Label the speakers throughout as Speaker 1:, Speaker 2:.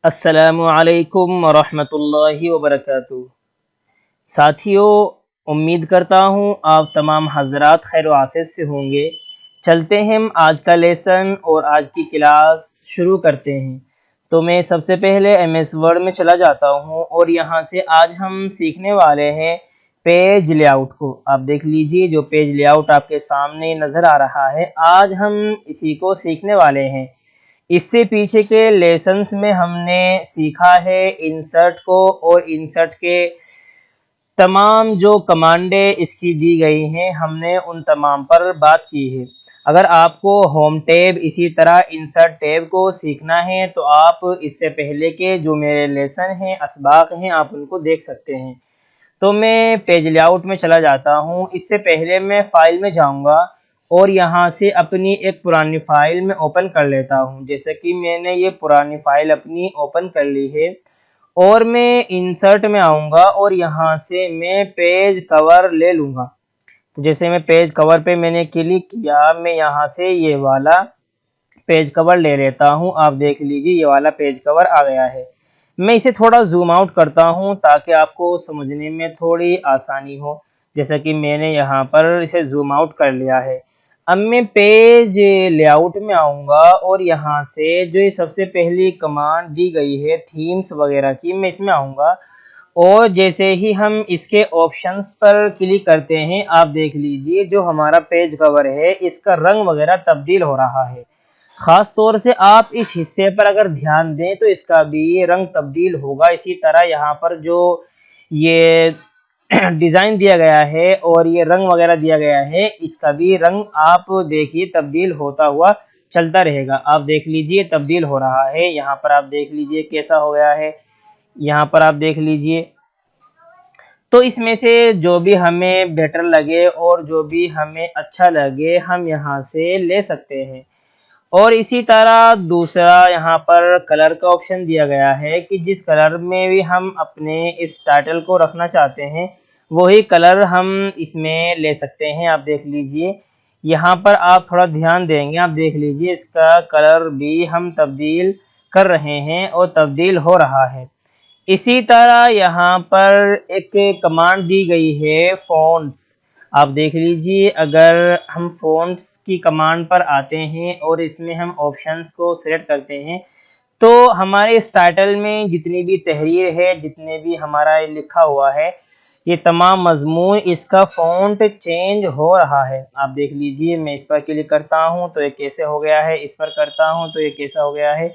Speaker 1: अस्सलामु अलैकुम वरहमतुल्लाहि वबरकातुहू। साथियों, उम्मीद करता हूँ आप तमाम हज़रात खैर आफियत से होंगे। चलते हैं हम आज का लेसन और आज की क्लास शुरू करते हैं। तो मैं सबसे पहले MS वर्ड में चला जाता हूँ और यहाँ से आज हम सीखने वाले हैं पेज लेआउट को। आप देख लीजिए, जो पेज लेआउट आपके सामने नज़र आ रहा है, आज हम इसी को सीखने वाले हैं। इससे पीछे के लेसन्स में हमने सीखा है इंसर्ट को, और इंसर्ट के तमाम जो कमांडें इसकी दी गई हैं, हमने उन तमाम पर बात की है। अगर आपको होम टैब इसी तरह इंसर्ट टैब को सीखना है तो आप इससे पहले के जो मेरे लेसन हैं, असबाक हैं, आप उनको देख सकते हैं। तो मैं पेज लेआउट में चला जाता हूँ। इससे पहले मैं फ़ाइल में जाऊँगा और यहाँ से अपनी एक पुरानी फ़ाइल में ओपन कर लेता हूँ। जैसे कि मैंने ये पुरानी फ़ाइल अपनी ओपन कर ली है और मैं इंसर्ट में आऊँगा और यहाँ से मैं पेज कवर ले लूँगा। तो जैसे मैं पेज कवर पे मैंने क्लिक किया, मैं यहाँ से ये वाला पेज कवर ले लेता हूँ। आप देख लीजिए, ये वाला पेज कवर आ गया है। मैं इसे थोड़ा जूम आउट करता हूँ ताकि आपको समझने में थोड़ी आसानी हो। जैसा कि मैंने यहाँ पर इसे जूम आउट कर लिया है। अब मैं पेज लेआउट में आऊँगा और यहाँ से जो ये सबसे पहली कमांड दी गई है थीम्स वगैरह की, मैं इसमें आऊँगा और जैसे ही हम इसके ऑप्शंस पर क्लिक करते हैं, आप देख लीजिए जो हमारा पेज कवर है इसका रंग वगैरह तब्दील हो रहा है। ख़ास तौर से आप इस हिस्से पर अगर ध्यान दें तो इसका भी रंग तब्दील होगा। इसी तरह यहाँ पर जो ये डिज़ाइन दिया गया है और ये रंग वगैरह दिया गया है, इसका भी रंग आप देखिए तब्दील होता हुआ चलता रहेगा। आप देख लीजिए तब्दील हो रहा है। यहाँ पर आप देख लीजिए कैसा हो गया है, यहाँ पर आप देख लीजिए। तो इसमें से जो भी हमें बेटर लगे और जो भी हमें अच्छा लगे, हम यहाँ से ले सकते हैं। और इसी तरह दूसरा यहाँ पर कलर का ऑप्शन दिया गया है कि जिस कलर में भी हम अपने इस टाइटल को रखना चाहते हैं, वही कलर हम इसमें ले सकते हैं। आप देख लीजिए, यहाँ पर आप थोड़ा ध्यान देंगे, आप देख लीजिए इसका कलर भी हम तब्दील कर रहे हैं और तब्दील हो रहा है। इसी तरह यहाँ पर एक कमांड दी गई है फ़ॉन्ट्स। आप देख लीजिए, अगर हम फ़ॉन्ट्स की कमांड पर आते हैं और इसमें हम ऑप्शंस को सेलेक्ट करते हैं, तो हमारे इस टाइटल में जितनी भी तहरीर है, जितने भी हमारा लिखा हुआ है, ये तमाम मजमून इसका फ़ॉन्ट चेंज हो रहा है। आप देख लीजिए, मैं इस पर क्लिक करता हूँ तो ये कैसे हो गया है, इस पर करता हूँ तो ये कैसा हो गया है।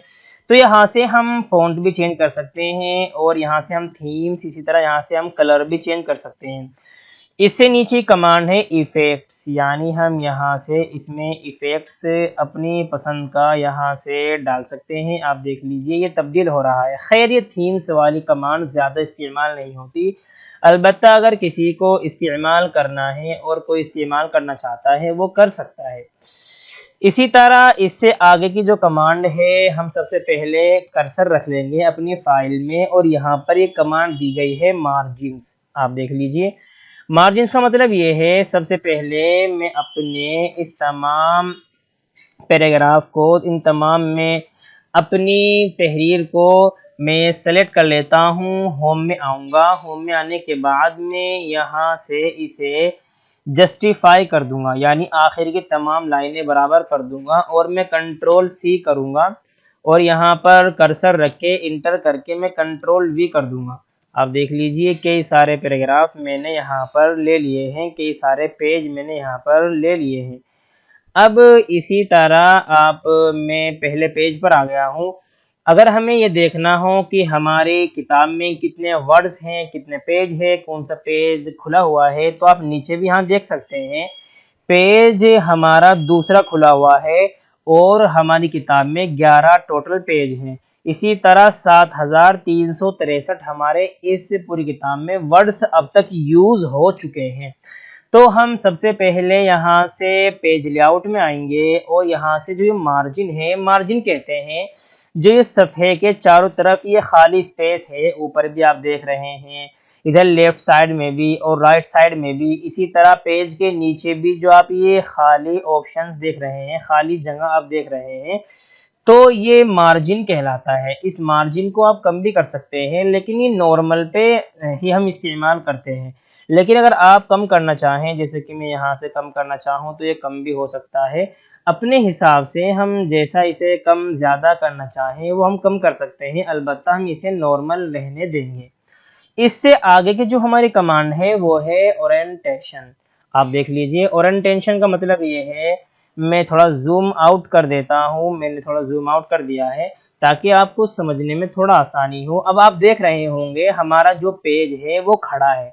Speaker 1: तो यहाँ से हम फ़ॉन्ट भी चेंज कर सकते हैं और यहाँ से हम थीम्स, इसी तरह यहाँ से हम कलर भी चेंज कर सकते हैं। इससे नीचे कमांड है इफ़ेक्ट्स, यानी हम यहाँ से इसमें इफ़ेक्ट्स अपनी पसंद का यहाँ से डाल सकते हैं। आप देख लीजिए ये तब्दील हो रहा है। खैर, ये थीम्स वाली कमांड ज़्यादा इस्तेमाल नहीं होती, अलबत्ता अगर किसी को इस्तेमाल करना है और कोई इस्तेमाल करना चाहता है वो कर सकता है। इसी तरह इससे आगे की जो कमांड है, हम सबसे पहले कर्सर रख लेंगे अपनी फ़ाइल में और यहाँ पर एक कमांड दी गई है मार्जिन्स। आप देख लीजिए, मार्जिन्स का मतलब ये है, सबसे पहले मैं अपने इस तमाम पैराग्राफ को, इन तमाम में अपनी तहरीर को मैं सेलेक्ट कर लेता हूँ। होम में आऊँगा, होम में आने के बाद में यहाँ से इसे जस्टिफाई कर दूंगा, यानी आखिर की तमाम लाइनें बराबर कर दूंगा और मैं कंट्रोल-C करूँगा और यहाँ पर कर्सर रख के इंटर करके मैं कंट्रोल-V कर दूंगा। आप देख लीजिए कई सारे पैराग्राफ मैंने यहाँ पर ले लिए हैं, कई सारे पेज मैंने यहाँ पर ले लिए हैं। अब इसी तरह मैं पहले पेज पर आ गया हूँ। अगर हमें ये देखना हो कि हमारी किताब में कितने वर्ड्स हैं, कितने पेज है, कौन सा पेज खुला हुआ है, तो आप नीचे भी यहाँ देख सकते हैं पेज हमारा दूसरा खुला हुआ है और हमारी किताब में 11 टोटल पेज हैं। इसी तरह 7363 हमारे इस पूरी किताब में वर्ड्स अब तक यूज़ हो चुके हैं। तो हम सबसे पहले यहाँ से पेज लेआउट में आएंगे और यहाँ से जो ये मार्जिन है, मार्जिन कहते हैं जो ये सफ़े के चारों तरफ ये खाली स्पेस है, ऊपर भी आप देख रहे हैं, इधर लेफ्ट साइड में भी और राइट साइड में भी, इसी तरह पेज के नीचे भी जो आप ये खाली ऑप्शंस देख रहे हैं, खाली जगह आप देख रहे हैं, तो ये मार्जिन कहलाता है। इस मार्जिन को आप कम भी कर सकते हैं, लेकिन ये नॉर्मल पे ही हम इस्तेमाल करते हैं। लेकिन अगर आप कम करना चाहें, जैसे कि मैं यहाँ से कम करना चाहूँ तो ये कम भी हो सकता है। अपने हिसाब से हम जैसा इसे कम ज़्यादा करना चाहें वो हम कम कर सकते हैं, अलबत्ता हम इसे नॉर्मल रहने देंगे। इससे आगे की जो हमारी कमांड है वो है ओरिएंटेशन। आप देख लीजिए, ओरिएंटेशन का मतलब ये है, मैं थोड़ा जूम आउट कर देता हूँ, मैंने थोड़ा जूम आउट कर दिया है ताकि आपको समझने में थोड़ा आसानी हो। अब आप देख रहे होंगे हमारा जो पेज है वो खड़ा है,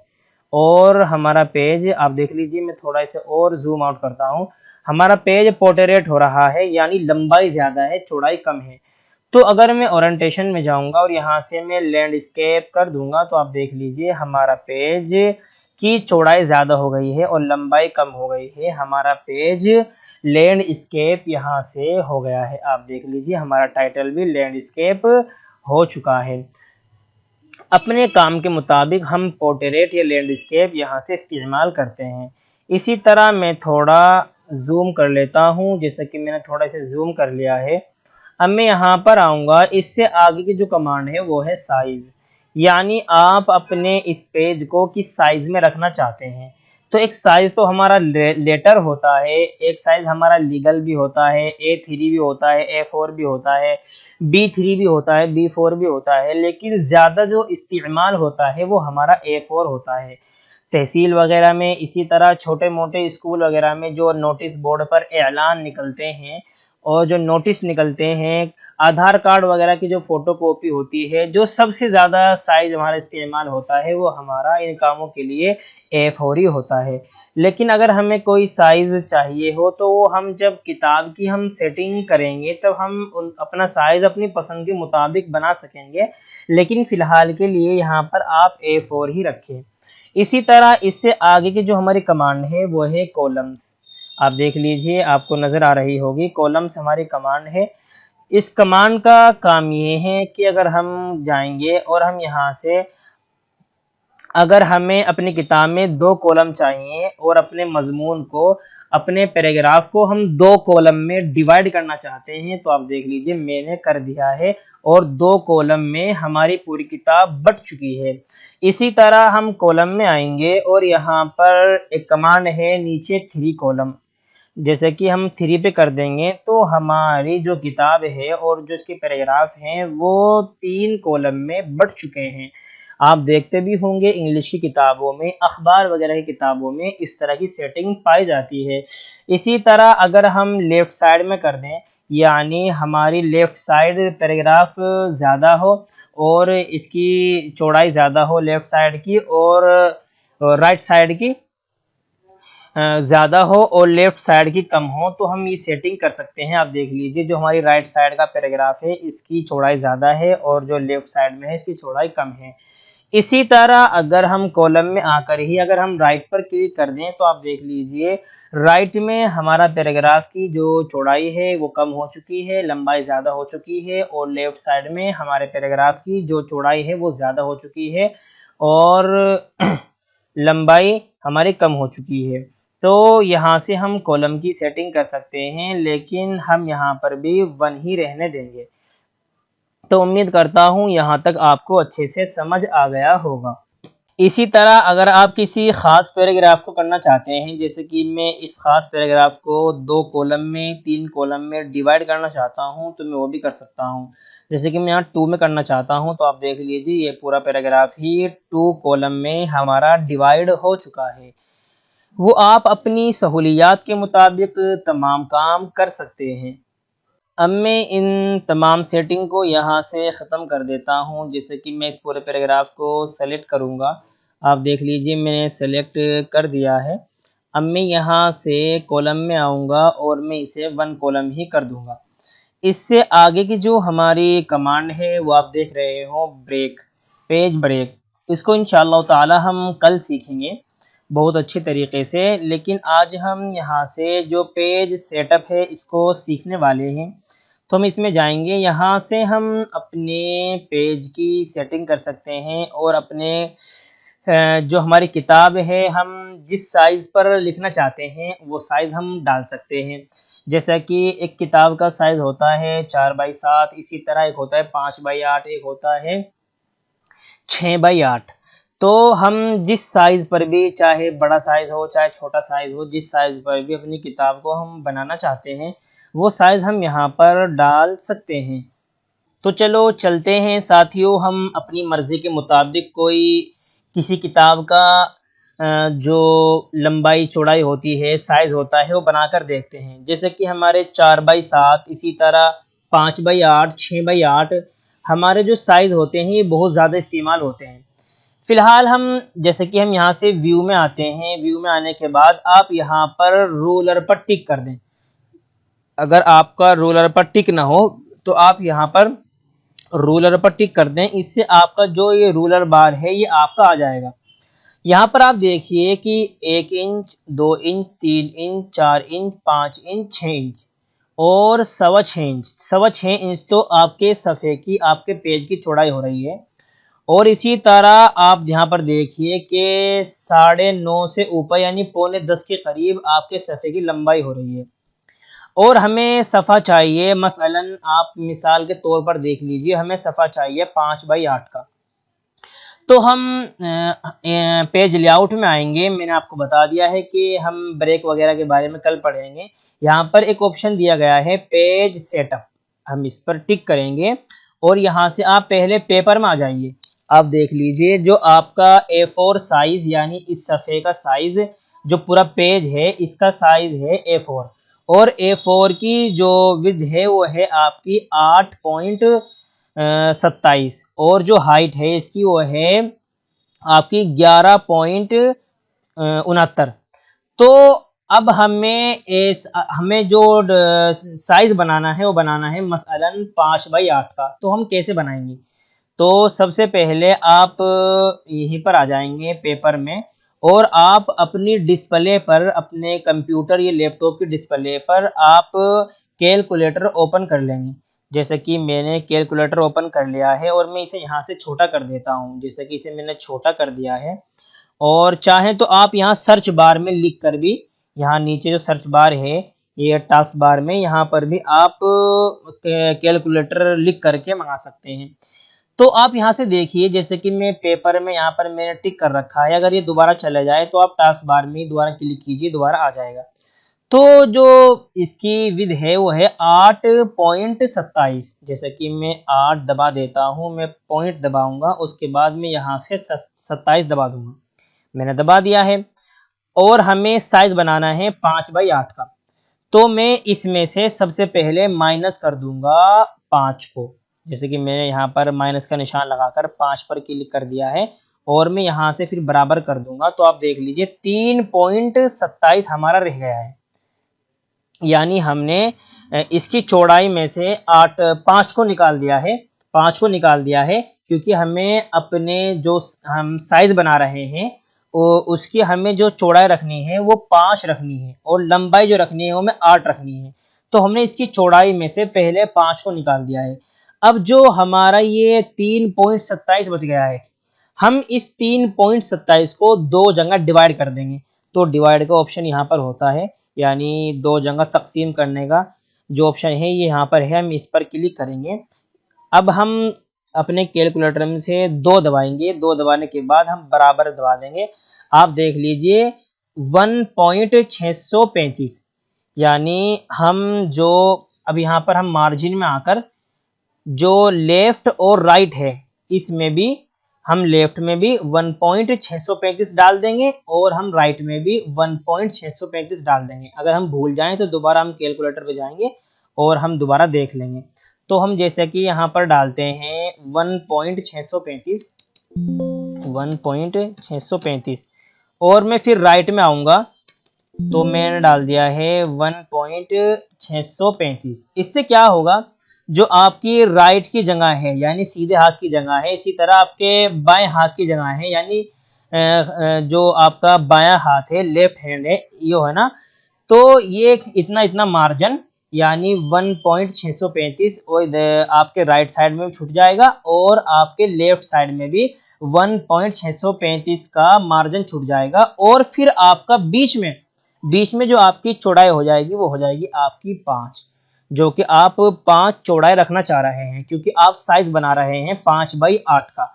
Speaker 1: और हमारा पेज आप देख लीजिए, मैं थोड़ा इसे और जूम आउट करता हूँ, हमारा पेज पोर्ट्रेट हो रहा है, यानी लंबाई ज़्यादा है चौड़ाई कम है। तो अगर मैं ओरिएंटेशन में जाऊंगा और यहाँ से मैं लैंडस्केप कर दूंगा तो आप देख लीजिए हमारा पेज की चौड़ाई ज़्यादा हो गई है और लंबाई कम हो गई है। हमारा पेज लैंडस्केप यहाँ से हो गया है। आप देख लीजिए हमारा टाइटल भी लैंडस्केप हो चुका है। अपने काम के मुताबिक हम पोर्ट्रेट या लैंडस्केप यहाँ से इस्तेमाल करते हैं। इसी तरह मैं थोड़ा जूम कर लेता हूँ, जैसे कि मैंने थोड़ा इसे जूम कर लिया है। अब मैं यहाँ पर आऊँगा, इससे आगे की जो कमांड है वो है साइज़, यानी आप अपने इस पेज को किस साइज़ में रखना चाहते हैं। तो एक साइज़ तो हमारा लेटर होता है, एक साइज़ हमारा लीगल भी होता है, A3 भी होता है, A4 भी होता है, B3 भी होता है, B4 भी होता है, लेकिन ज़्यादा जो इस्तेमाल होता है वो हमारा A4 होता है। तहसील वगैरह में, इसी तरह छोटे मोटे स्कूल वगैरह में जो नोटिस बोर्ड पर ऐलान निकलते हैं और जो नोटिस निकलते हैं, आधार कार्ड वगैरह की जो फ़ोटोकॉपी होती है, जो सबसे ज़्यादा साइज़ हमारा इस्तेमाल होता है वो हमारा इन कामों के लिए A4 ही होता है। लेकिन अगर हमें कोई साइज़ चाहिए हो तो वो हम जब किताब की हम सेटिंग करेंगे तब हम अपना साइज़ अपनी पसंद के मुताबिक बना सकेंगे, लेकिन फ़िलहाल के लिए यहाँ पर आप A4 ही रखें। इसी तरह इससे आगे की जो हमारी कमांड है वो है कॉलम्स। आप देख लीजिए, आपको नज़र आ रही होगी, कॉलम्स हमारी कमांड है। इस कमांड का काम ये है कि अगर हम जाएंगे और हम यहाँ से, अगर हमें अपनी किताब में 2 कॉलम चाहिए और अपने मजमून को, अपने पैराग्राफ को हम 2 कॉलम में डिवाइड करना चाहते हैं, तो आप देख लीजिए मैंने कर दिया है और 2 कॉलम में हमारी पूरी किताब बट चुकी है। इसी तरह हम कॉलम में आएंगे और यहाँ पर एक कमांड है नीचे 3 कॉलम, जैसे कि हम 3 पे कर देंगे तो हमारी जो किताब है और जो इसके पैराग्राफ हैं वो 3 कॉलम में बट चुके हैं। आप देखते भी होंगे इंग्लिश की किताबों में, अखबार वगैरह की किताबों में इस तरह की सेटिंग पाई जाती है। इसी तरह अगर हम लेफ़्ट साइड में कर दें, यानी हमारी लेफ़्ट साइड पैराग्राफ ज़्यादा हो और इसकी चौड़ाई ज़्यादा हो लेफ़्ट साइड की, और राइट साइड की ज़्यादा हो और लेफ़्ट साइड की कम हो, तो हम ये सेटिंग कर सकते हैं। आप देख लीजिए जो हमारी राइट साइड का पैराग्राफ है इसकी चौड़ाई ज़्यादा है और जो लेफ़्ट साइड में है इसकी चौड़ाई कम है। इसी तरह अगर हम कॉलम में आकर ही अगर हम राइट पर क्लिक कर दें तो आप देख लीजिए राइट में हमारा पैराग्राफ की जो चौड़ाई है वो कम हो चुकी है, लंबाई ज़्यादा हो चुकी है, और लेफ़्ट साइड में हमारे पैराग्राफ की जो चौड़ाई है वो ज़्यादा हो चुकी है और लंबाई हमारी कम हो चुकी है। तो यहाँ से हम कॉलम की सेटिंग कर सकते हैं, लेकिन हम यहाँ पर भी 1 ही रहने देंगे। तो उम्मीद करता हूँ यहाँ तक आपको अच्छे से समझ आ गया होगा। इसी तरह अगर आप किसी ख़ास पैराग्राफ को करना चाहते हैं, जैसे कि मैं इस ख़ास पैराग्राफ को 2 कॉलम में 3 कॉलम में डिवाइड करना चाहता हूँ तो मैं वो भी कर सकता हूँ। जैसे कि मैं यहाँ 2 में करना चाहता हूँ तो आप देख लीजिए ये पूरा पैराग्राफ ही 2 कॉलम में हमारा डिवाइड हो चुका है। वो आप अपनी सहूलियात के मुताबिक तमाम काम कर सकते हैं। अब मैं इन तमाम सेटिंग को यहाँ से ख़त्म कर देता हूँ, जैसे कि मैं इस पूरे पैराग्राफ को सेलेक्ट करूँगा। आप देख लीजिए मैंने सेलेक्ट कर दिया है। अब मैं यहाँ से कॉलम में आऊँगा और मैं इसे 1 कॉलम ही कर दूँगा। इससे आगे की जो हमारी कमांड है वो आप देख रहे हो, ब्रेक, पेज ब्रेक। इसको इंशाअल्लाह ताला हम कल सीखेंगे बहुत अच्छे तरीके से, लेकिन आज हम यहाँ से जो पेज सेटअप है इसको सीखने वाले हैं। तो हम इसमें जाएंगे, यहाँ से हम अपने पेज की सेटिंग कर सकते हैं और अपने जो हमारी किताब है हम जिस साइज़ पर लिखना चाहते हैं वो साइज़ हम डाल सकते हैं। जैसा कि एक किताब का साइज़ होता है 4x7, इसी तरह एक होता है 5x8, एक होता है 6x8। तो हम जिस साइज़ पर भी, चाहे बड़ा साइज़ हो चाहे छोटा साइज़ हो, जिस साइज़ पर भी अपनी किताब को हम बनाना चाहते हैं वो साइज़ हम यहाँ पर डाल सकते हैं। तो चलो चलते हैं साथियों, हम अपनी मर्ज़ी के मुताबिक कोई किसी किताब का जो लंबाई चौड़ाई होती है, साइज़ होता है, वो बनाकर देखते हैं। जैसे कि हमारे 4x7, इसी तरह 5x8, 6x8 हमारे जो साइज़ होते हैं ये बहुत ज़्यादा इस्तेमाल होते हैं। फ़िलहाल हम जैसे कि हम यहाँ से व्यू में आते हैं, व्यू में आने के बाद आप यहाँ पर रूलर पर टिक कर दें। अगर आपका रूलर पर टिक ना हो तो आप यहाँ पर रूलर पर टिक कर दें, इससे आपका जो ये रूलर बार है ये आपका आ जाएगा। यहाँ पर आप देखिए कि 1 inch, 2 inch, 3 inch, 4 inch, 5 inch, 6 inch और 6.25 इंच। 6.25 इंच तो आपके सफ़े की, आपके पेज की चौड़ाई हो रही है। और इसी तरह आप यहाँ पर देखिए कि 9.5 से ऊपर यानी 9.25 के करीब आपके सफ़े की लंबाई हो रही है। और हमें सफ़ा चाहिए, मसलन आप मिसाल के तौर पर देख लीजिए, हमें सफ़ा चाहिए 5x8 का। तो हम पेज लेआउट में आएंगे। मैंने आपको बता दिया है कि हम ब्रेक वगैरह के बारे में कल पढ़ेंगे। यहाँ पर एक ऑप्शन दिया गया है पेज सेटअप, हम इस पर टिक करेंगे और यहाँ से आप पहले पेपर में आ जाइए। आप देख लीजिए जो आपका A4 साइज़ यानी इस सफ़े का साइज़, जो पूरा पेज है इसका साइज़ है A4 और A4 की जो विड्थ है वो है आपकी 8.27 और जो हाइट है इसकी वो है आपकी 11.69। तो अब हमें जो साइज़ बनाना है वो बनाना है मसलन 5x8 का। तो हम कैसे बनाएंगे? तो सबसे पहले आप यहीं पर आ जाएंगे पेपर में और आप अपनी डिस्प्ले पर, अपने कंप्यूटर या लैपटॉप की डिस्प्ले पर आप कैलकुलेटर ओपन कर लेंगे। जैसे कि मैंने कैलकुलेटर ओपन कर लिया है और मैं इसे यहाँ से छोटा कर देता हूँ। जैसे कि इसे मैंने छोटा कर दिया है और चाहें तो आप यहाँ सर्च बार में लिख कर भी, यहाँ नीचे जो सर्च बार है ये टास्क बार में, यहाँ पर भी आप कैलकुलेटर लिख करके मंगा सकते हैं। तो आप यहाँ से देखिए, जैसे कि मैं पेपर में यहाँ पर मैंने टिक कर रखा है। अगर ये दोबारा चला जाए तो आप टास्क बार में दोबारा क्लिक कीजिए, दोबारा आ जाएगा। तो जो इसकी विड्थ है वो है 8.27। जैसे कि मैं 8 दबा देता हूँ, मैं पॉइंट दबाऊंगा, उसके बाद मैं यहाँ से 27 दबा दूंगा। मैंने दबा दिया है और हमें साइज बनाना है 5x8 का। तो मैं इसमें से सबसे पहले माइनस कर दूंगा 5 को। जैसे कि मैंने यहाँ पर माइनस का निशान लगाकर 5 पर क्लिक कर दिया है और मैं यहाँ से फिर बराबर कर दूंगा। तो आप देख लीजिए 3.27 हमारा रह गया है। यानी हमने इसकी चौड़ाई में से 5 को निकाल दिया है। 5 को निकाल दिया है क्योंकि हमें अपने जो हम साइज बना रहे हैं उसकी हमें जो चौड़ाई रखनी है वो 5 रखनी है और लंबाई जो रखनी है वो हमें 8 रखनी है। तो हमने इसकी चौड़ाई में से पहले 5 को निकाल दिया है। अब जो हमारा ये 3.27 बच गया है, हम इस 3.27 को 2 जगह डिवाइड कर देंगे। तो डिवाइड का ऑप्शन यहाँ पर होता है, यानी 2 जगह तकसीम करने का जो ऑप्शन है ये यहाँ पर है, हम इस पर क्लिक करेंगे। अब हम अपने कैलकुलेटर में से 2 दबाएंगे, 2 दबाने के बाद हम बराबर दबा देंगे। आप देख लीजिए 1.635, यानी हम जो अब यहाँ पर हम मार्जिन में आकर जो लेफ्ट और राइट है इसमें भी हम लेफ्ट में भी 1.635 डाल देंगे और हम राइट में भी 1.635 डाल देंगे। अगर हम भूल जाएं तो दोबारा हम कैलकुलेटर पे जाएंगे और हम दोबारा देख लेंगे। तो हम जैसे कि यहाँ पर डालते हैं 1.635 और मैं फिर राइट में आऊँगा तो मैंने डाल दिया है 1.635। इससे क्या होगा, जो आपकी राइट की जगह है यानी सीधे हाथ की जगह है, इसी तरह आपके बाएं हाथ की जगह है यानी जो आपका बायां हाथ है, लेफ्ट हैंड है, ये है ना। तो ये इतना मार्जिन यानी 1.635 और आपके राइट साइड में छूट जाएगा और आपके लेफ्ट साइड में भी 1.635 का मार्जिन छूट जाएगा। और फिर आपका बीच में बीच में जो आपकी चौड़ाई हो जाएगी वो हो जाएगी आपकी 5, जो कि आप 5 चौड़ाई रखना चाह रहे हैं क्योंकि आप साइज बना रहे हैं 5/8 का।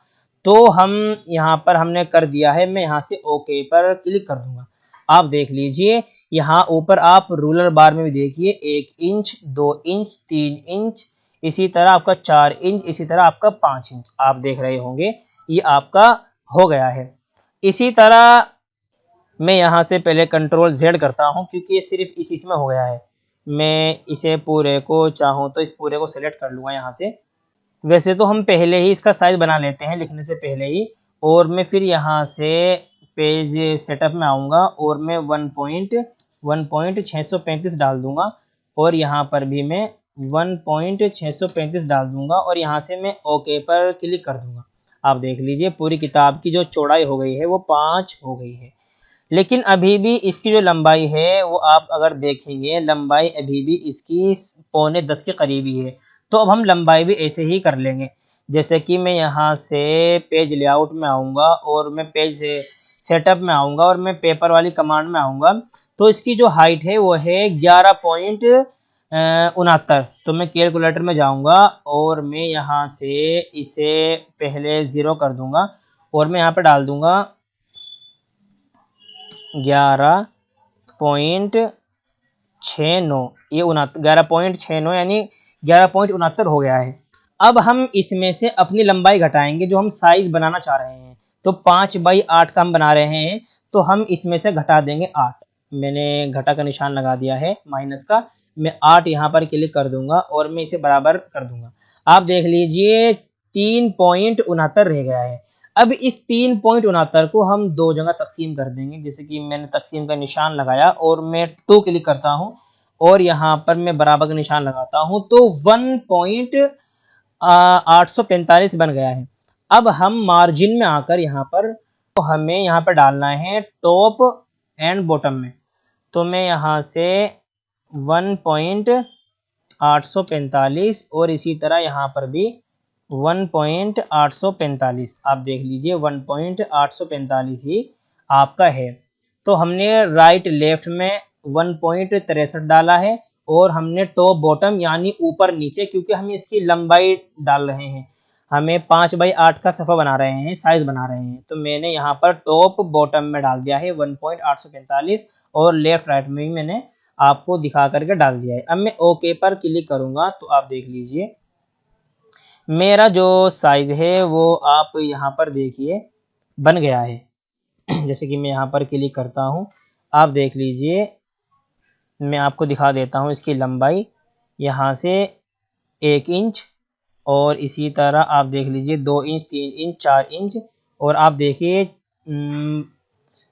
Speaker 1: तो हम यहाँ पर हमने कर दिया है, मैं यहाँ से ओके पर क्लिक कर दूंगा। आप देख लीजिए यहाँ ऊपर आप रूलर बार में भी देखिए 1 इंच, 2 इंच, 3 इंच, इसी तरह आपका 4 इंच, इसी तरह आपका 5 इंच। आप देख रहे होंगे ये आपका हो गया है। इसी तरह मैं यहाँ से पहले कंट्रोल Z करता हूँ क्योंकि ये सिर्फ इसी में हो गया है। मैं इसे पूरे को चाहूँ तो इस पूरे को सेलेक्ट कर लूँगा यहाँ से। वैसे तो हम पहले ही इसका साइज बना लेते हैं लिखने से पहले ही, और मैं फिर यहाँ से पेज सेटअप में आऊँगा और मैं 1.635 डाल दूँगा और यहाँ पर भी मैं 1.635 डाल दूँगा और यहाँ से मैं ओके पर क्लिक कर दूँगा। आप देख लीजिए पूरी किताब की जो चौड़ाई हो गई है वो 5 हो गई है। लेकिन अभी भी इसकी जो लंबाई है वो आप अगर देखेंगे लंबाई अभी भी इसकी 9.25 के करीब ही है। तो अब हम लंबाई भी ऐसे ही कर लेंगे। जैसे कि मैं यहाँ से पेज लेआउट में आऊँगा और मैं पेज सेटअप में आऊँगा और मैं पेपर वाली कमांड में आऊँगा, तो इसकी जो हाइट है वो है 11.69। तो मैं कैलकुलेटर में जाऊँगा और मैं यहाँ से इसे पहले 0 कर दूँगा और मैं यहाँ पर डाल दूँगा 11.69। ये 11.69 यानी 11.69 हो गया है। अब हम इसमें से अपनी लंबाई घटाएंगे जो हम साइज बनाना चाह रहे हैं। तो 5/8 का हम बना रहे हैं तो हम इसमें से घटा देंगे 8। मैंने घटा का निशान लगा दिया है माइनस का। मैं 8 यहाँ पर क्लिक कर दूंगा और मैं इसे बराबर कर दूंगा। आप देख लीजिए 3.69 रह गया है। अब इस 3.69 को हम दो जगह तकसीम कर देंगे। जैसे कि मैंने तकसीम का निशान लगाया और मैं 2 क्लिक करता हूँ और यहाँ पर मैं बराबर का निशान लगाता हूँ तो 1.845 बन गया है। अब हम मार्जिन में आकर यहाँ पर तो हमें यहाँ पर डालना है टॉप एंड बॉटम में। तो मैं यहाँ से 1.845 और इसी तरह यहाँ पर भी 1.845। आप देख लीजिए 1.845 ही आपका है। तो हमने राइट लेफ्ट में 1.63 डाला है और हमने टॉप बॉटम यानी ऊपर नीचे, क्योंकि हम इसकी लंबाई डाल रहे हैं, हमें 5/8 का सफ़ा बना रहे हैं, साइज बना रहे हैं। तो मैंने यहाँ पर टॉप बॉटम में डाल दिया है 1.845 और लेफ्ट राइट में भी मैंने आपको दिखा करके डाल दिया है। अब मैं ओके पर क्लिक करूँगा तो आप देख लीजिए मेरा जो साइज़ है वो आप यहाँ पर देखिए बन गया है। जैसे कि मैं यहाँ पर क्लिक करता हूँ, आप देख लीजिए मैं आपको दिखा देता हूँ इसकी लंबाई यहाँ से 1 इंच और इसी तरह आप देख लीजिए 2 इंच, 3 इंच, 4 इंच और आप देखिए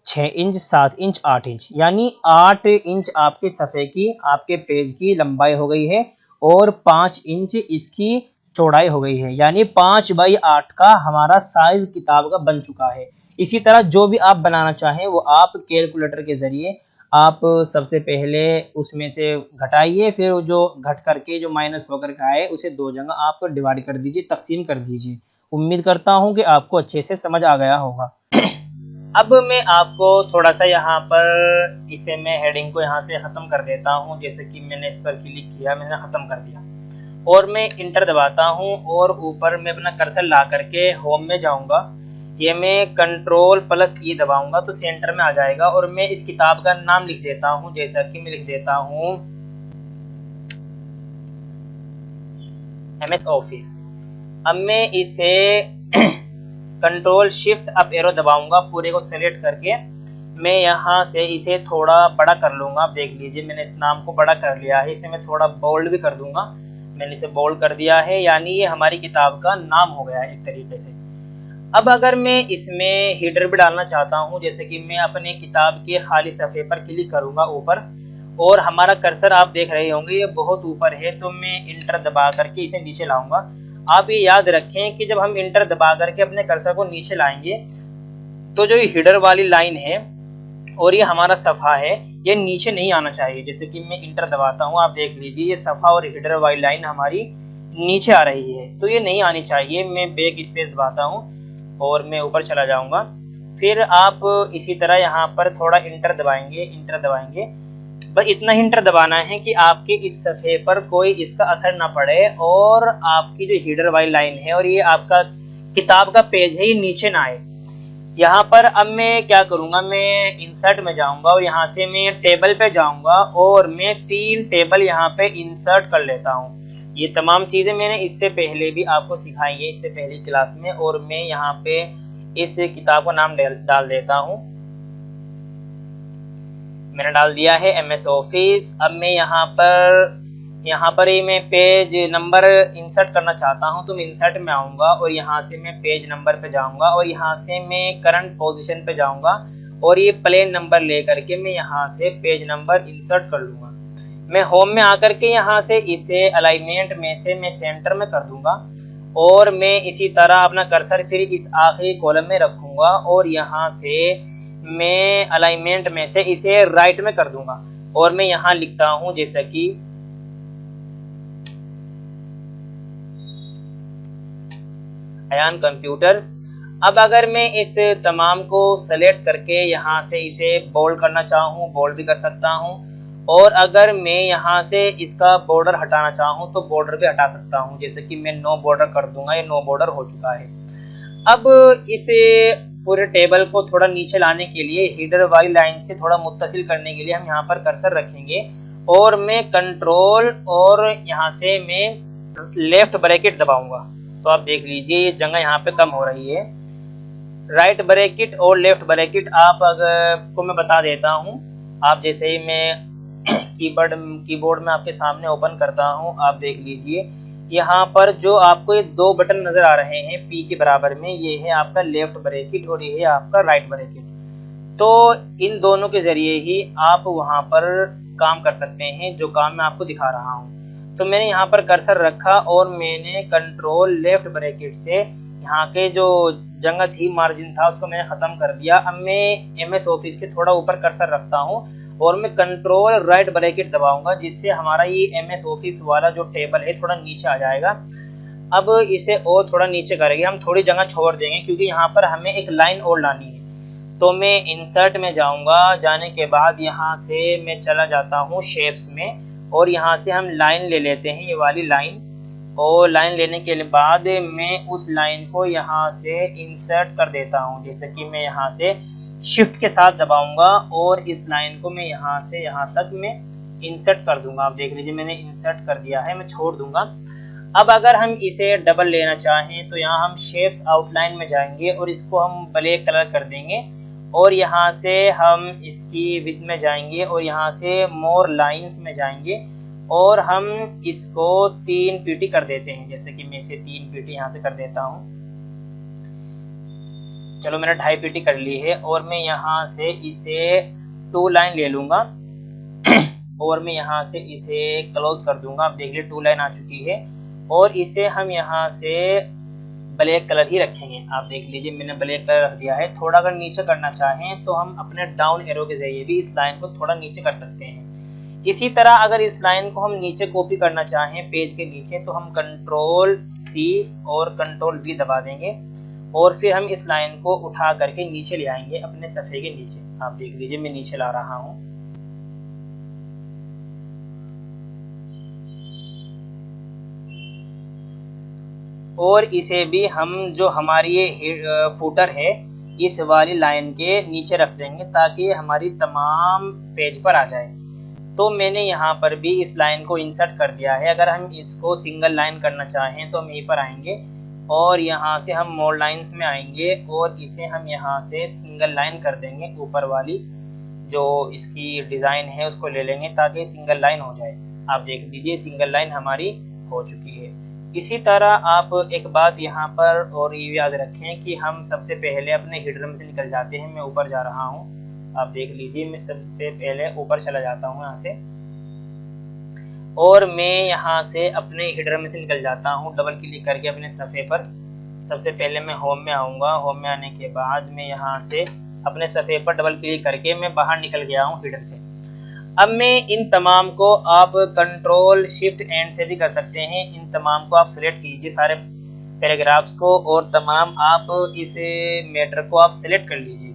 Speaker 1: 6 इंच, 7 इंच, 8 इंच, यानी 8 इंच आपके सफ़े की, आपके पेज की लंबाई हो गई है और 5 इंच इसकी चौड़ाई हो गई है। यानी 5/8 का हमारा साइज किताब का बन चुका है। इसी तरह जो भी आप बनाना चाहें वो आप कैलकुलेटर के ज़रिए आप सबसे पहले उसमें से घटाइए, फिर जो घट करके जो माइनस होकर के आए उसे दो जगह आप डिवाइड कर दीजिए, तकसीम कर दीजिए। उम्मीद करता हूँ कि आपको अच्छे से समझ आ गया होगा। अब मैं आपको थोड़ा सा यहाँ पर इसे मैं हेडिंग को यहाँ से ख़त्म कर देता हूँ। जैसे कि मैंने इस पर क्लिक किया, मैंने ख़त्म कर दिया और मैं इंटर दबाता हूँ और ऊपर मैं अपना कर्सर ला करके होम में जाऊँगा। ये मैं Ctrl+E दबाऊंगा तो सेंटर में आ जाएगा और मैं इस किताब का नाम लिख देता हूँ। जैसा कि मैं लिख देता हूँ MS ऑफिस। अब मैं इसे Ctrl+Shift+Up एरो दबाऊंगा, पूरे को सेलेक्ट करके मैं यहाँ से इसे थोड़ा बड़ा कर लूँगा। आप देख लीजिए मैंने इस नाम को बड़ा कर लिया है। इसे मैं थोड़ा बोल्ड भी कर दूँगा। मैंने इसे बोल्ड कर दिया है, यानी ये हमारी किताब का नाम हो गया है एक तरीके से। अब अगर मैं इसमें हीडर भी डालना चाहता हूँ, जैसे कि मैं अपने किताब के खाली सफ़े पर क्लिक करूँगा ऊपर और हमारा कर्सर आप देख रहे होंगे ये बहुत ऊपर है, तो मैं इंटर दबा करके इसे नीचे लाऊंगा। आप ये याद रखें कि जब हम इंटर दबा करके अपने कर्सर को नीचे लाएंगे तो जो ये हीडर वाली लाइन है और ये हमारा सफ़ा है ये नीचे नहीं आना चाहिए। जैसे कि मैं इंटर दबाता हूँ, आप देख लीजिए ये सफ़ा और हीडर वाली लाइन हमारी नीचे आ रही है, तो ये नहीं आनी चाहिए। मैं बैक स्पेस दबाता हूँ और मैं ऊपर चला जाऊंगा फिर आप इसी तरह यहाँ पर थोड़ा इंटर दबाएंगे। बस इतना ही इंटर दबाना है कि आपके इस सफ़े पर कोई इसका असर ना पड़े और आपकी जो हीडर वाली लाइन है और ये आपका किताब का पेज है ये नीचे ना आए। यहाँ पर अब मैं क्या करूँगा, मैं इंसर्ट में जाऊँगा और यहाँ से मैं टेबल पे जाऊँगा और मैं 3 टेबल यहाँ पे इंसर्ट कर लेता हूँ। ये तमाम चीज़ें मैंने इससे पहले भी आपको सिखाई है, इससे पहली क्लास में, और मैं यहाँ पे इस किताब का नाम डाल देता हूँ। मैंने डाल दिया है MS ऑफिस। अब मैं यहाँ पर ही मैं पेज नंबर इंसर्ट करना चाहता हूँ, तो मैं इंसर्ट में आऊँगा और यहाँ से मैं पेज नंबर पे जाऊँगा और यहाँ से मैं करंट पोजीशन पे जाऊँगा और ये प्लेन नंबर लेकर के मैं यहाँ से पेज नंबर इंसर्ट कर लूँगा। मैं होम में आकर के यहाँ से इसे अलाइनमेंट में से मैं सेंटर में कर दूँगा और मैं इसी तरह अपना कर्सर फिर इस आखिरी कॉलम में रखूँगा और यहाँ से मैं अलाइनमेंट में से इसे राइट में कर दूँगा और मैं यहाँ लिखता हूँ जैसा कि अयान कंप्यूटर्स। अब अगर मैं इस तमाम को सेलेक्ट करके यहाँ से इसे बोल्ड करना चाहूँ, बोल्ड भी कर सकता हूँ, और अगर मैं यहाँ से इसका बॉर्डर हटाना चाहूँ तो बॉर्डर भी हटा सकता हूँ, जैसे कि मैं नो बॉर्डर कर दूंगा। ये नो बॉर्डर हो चुका है। अब इसे पूरे टेबल को थोड़ा नीचे लाने के लिए, हीडर वाली लाइन से थोड़ा मुत्तसिल करने के लिए हम यहाँ पर कर्सर रखेंगे और मैं कंट्रोल और यहाँ से मैं लेफ्ट ब्रैकेट दबाऊंगा। तो आप देख लीजिए ये जगह यहाँ पे कम हो रही है। राइट ब्रैकेट और लेफ्ट ब्रैकेट आप अगर को मैं बता देता हूँ। आप जैसे ही मैं कीबोर्ड में आपके सामने ओपन करता हूँ, आप देख लीजिए यहाँ पर जो आपको ये 2 बटन नजर आ रहे हैं P के बराबर में, ये है आपका लेफ्ट ब्रैकेट और ये है आपका राइट ब्रैकेट। तो इन दोनों के जरिए ही आप वहाँ पर काम कर सकते हैं, जो काम मैं आपको दिखा रहा हूँ। तो मैंने यहाँ पर कर्सर रखा और मैंने कंट्रोल लेफ्ट ब्रैकेट से यहाँ के जो जगह थी, मार्जिन था, उसको मैंने ख़त्म कर दिया। अब मैं MS ऑफिस के थोड़ा ऊपर कर्सर रखता हूँ और मैं कंट्रोल राइट ब्रैकेट दबाऊंगा, जिससे हमारा ये MS ऑफिस वाला जो टेबल है थोड़ा नीचे आ जाएगा। अब इसे और थोड़ा नीचे करेंगे, हम थोड़ी जगह छोड़ देंगे क्योंकि यहाँ पर हमें एक लाइन और लानी है। तो मैं इंसर्ट में जाऊँगा, जाने के बाद यहाँ से मैं चला जाता हूँ शेप्स में और यहाँ से हम लाइन ले लेते हैं, ये वाली लाइन। और लाइन लेने के बाद मैं उस लाइन को यहाँ से इंसर्ट कर देता हूँ, जैसे कि मैं यहाँ से शिफ्ट के साथ दबाऊंगा और इस लाइन को मैं यहाँ से यहाँ तक मैं इंसर्ट कर दूंगा। आप देख लीजिए मैंने इंसर्ट कर दिया है, मैं छोड़ दूंगा। अब अगर हम इसे डबल लेना चाहें तो यहाँ हम शेप्स आउटलाइन में जाएंगे और इसको हम ब्लैक कलर कर देंगे और यहाँ से हम इसकी विड्थ में जाएंगे और यहाँ से मोर लाइंस में जाएंगे और हम इसको 3 PT कर देते हैं, जैसे कि मैं इसे 3 PT यहाँ से कर देता हूँ। चलो मैंने 2.5 PT कर ली है और मैं यहाँ से इसे 2 लाइन ले लूँगा और मैं यहाँ से इसे क्लोज कर दूंगा। आप देख लीजिए 2 लाइन आ चुकी है और इसे हम यहाँ से ब्लैक कलर ही रखेंगे। आप देख लीजिए मैंने ब्लैक कलर रख दिया है। थोड़ा अगर नीचे करना चाहें तो हम अपने डाउन एरो के जरिए भी इस लाइन को थोड़ा नीचे कर सकते हैं। इसी तरह अगर इस लाइन को हम नीचे कॉपी करना चाहें पेज के नीचे तो हम कंट्रोल C और कंट्रोल V दबा देंगे और फिर हम इस लाइन को उठा करके नीचे ले आएंगे अपने सफ़े के नीचे। आप देख लीजिए मैं नीचे ला रहा हूँ। और इसे भी हम जो हमारी ये फुटर है इस वाली लाइन के नीचे रख देंगे ताकि हमारी तमाम पेज पर आ जाए। तो मैंने यहाँ पर भी इस लाइन को इंसर्ट कर दिया है। अगर हम इसको सिंगल लाइन करना चाहें तो हम यहीं पर आएंगे और यहाँ से हम मोर लाइंस में आएंगे और इसे हम यहाँ से सिंगल लाइन कर देंगे। ऊपर वाली जो इसकी डिज़ाइन है उसको ले लेंगे ताकि सिंगल लाइन हो जाए। आप देख लीजिए सिंगल लाइन हमारी हो चुकी है। इसी तरह आप एक बात यहाँ पर और ये याद रखें कि हम सबसे पहले अपने हीडर में से निकल जाते हैं। मैं ऊपर जा रहा हूँ, आप देख लीजिए मैं सबसे पहले ऊपर चला जाता हूँ यहाँ से और मैं यहाँ से अपने हीडर में से निकल जाता हूँ डबल क्लिक करके अपने सफ़े पर। सबसे पहले मैं होम में आऊँगा। होम में आने के बाद मैं यहाँ से अपने सफ़े पर डबल क्लिक करके मैं बाहर निकल गया हूँ हीडर से। अब मैं इन तमाम को आप कंट्रोल शिफ्ट एंड से भी कर सकते हैं। इन तमाम को आप सिलेक्ट कीजिए, सारे पैराग्राफ्स को और तमाम आप इस मैटर को आप सिलेक्ट कर लीजिए।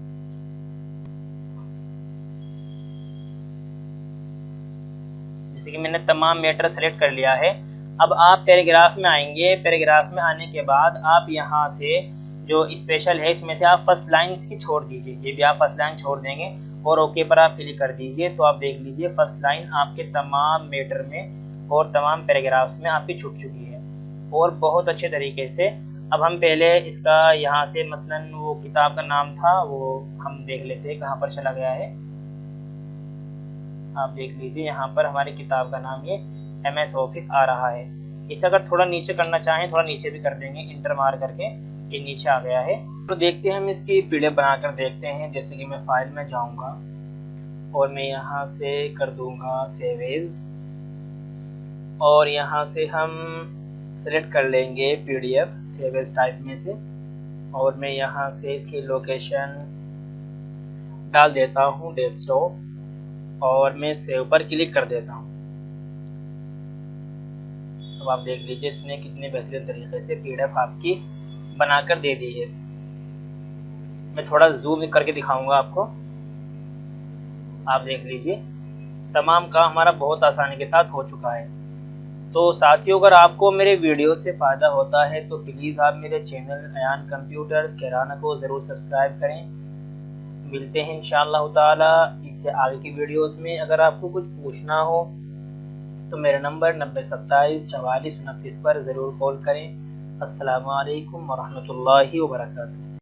Speaker 1: जैसे कि मैंने तमाम मैटर सेलेक्ट कर लिया है। अब आप पैराग्राफ में आएंगे। पैराग्राफ में आने के बाद आप यहाँ से जो स्पेशल है इसमें से आप फर्स्ट लाइन इसकी छोड़ दीजिए। ये भी आप फर्स्ट लाइन छोड़ देंगे और ओके पर आप क्लिक कर दीजिए। तो आप देख लीजिए फर्स्ट लाइन आपके तमाम मैटर में और तमाम पैराग्राफ्स में आपकी छुट चुकी है और बहुत अच्छे तरीके से। अब हम पहले इसका यहाँ से मसलन वो किताब का नाम था वो हम देख लेते हैं कहाँ पर चला गया है। आप देख लीजिए यहाँ पर हमारी किताब का नाम ये MS ऑफिस आ रहा है। इसे अगर थोड़ा नीचे करना चाहें थोड़ा नीचे भी कर देंगे, इंटर मार करके ये नीचे आ गया है। तो देखते हैं हम इसकी PDF बनाकर देखते हैं। जैसे कि मैं फाइल में जाऊंगा और मैं यहाँ से कर दूंगा सेव एज और यहाँ से हम सेलेक्ट कर लेंगे PDF सेव एज टाइप में से और मैं यहाँ से इसकी लोकेशन डाल देता हूँ डेस्कटॉप और मैं सेव पर क्लिक कर देता हूँ। अब आप देख लीजिए इसने कितने बेहतरीन तरीके से PDF आपकी बनाकर दे दी है। मैं थोड़ा जूम करके दिखाऊंगा आपको। आप देख लीजिए तमाम काम हमारा बहुत आसानी के साथ हो चुका है। तो साथियों अगर आपको मेरे वीडियो से फ़ायदा होता है तो प्लीज़ आप मेरे चैनल अयान कंप्यूटर्स कैराना को ज़रूर सब्सक्राइब करें। मिलते हैं इंशाअल्लाह ताला इससे आगे की वीडियोस में। अगर आपको कुछ पूछना हो तो मेरा नंबर 9027 44 29 पर ज़रूर कॉल करें। अस्सलामु अलैकुम वरहमतुल्लाहि वबरकातुहू।